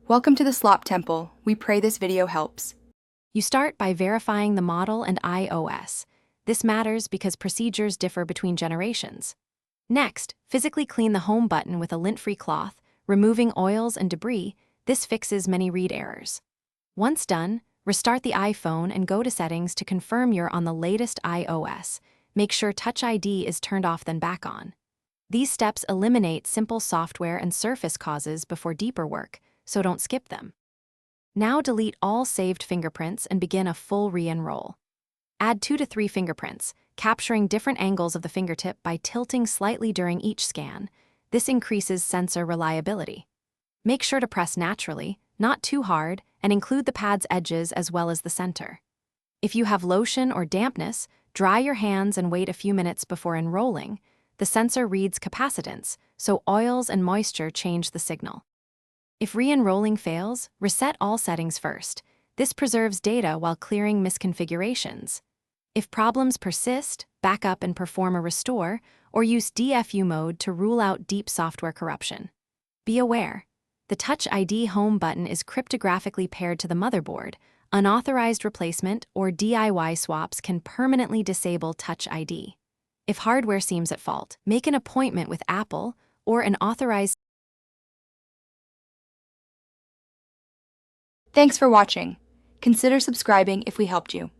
Welcome to the Slop Temple. We pray this video helps. You start by verifying the model and iOS. This matters because procedures differ between generations. Next, physically clean the home button with a lint-free cloth, removing oils and debris. This fixes many read errors. Once done, restart the iPhone and go to Settings to confirm you're on the latest iOS. Make sure Touch ID is turned off then back on. These steps eliminate simple software and surface causes before deeper work, so don't skip them. Now delete all saved fingerprints and begin a full re-enroll. Add 2 to 3 fingerprints, capturing different angles of the fingertip by tilting slightly during each scan. This increases sensor reliability. Make sure to press naturally, not too hard, and include the pad's edges as well as the center. If you have lotion or dampness, dry your hands and wait a few minutes before enrolling. The sensor reads capacitance, so oils and moisture change the signal. If re-enrolling fails, reset all settings first. This preserves data while clearing misconfigurations. If problems persist, back up and perform a restore, or use DFU mode to rule out deep software corruption. Be aware, the Touch ID home button is cryptographically paired to the motherboard. Unauthorized replacement or DIY swaps can permanently disable Touch ID. If hardware seems at fault, make an appointment with Apple or an authorized. Thanks for watching. Consider subscribing if we helped you.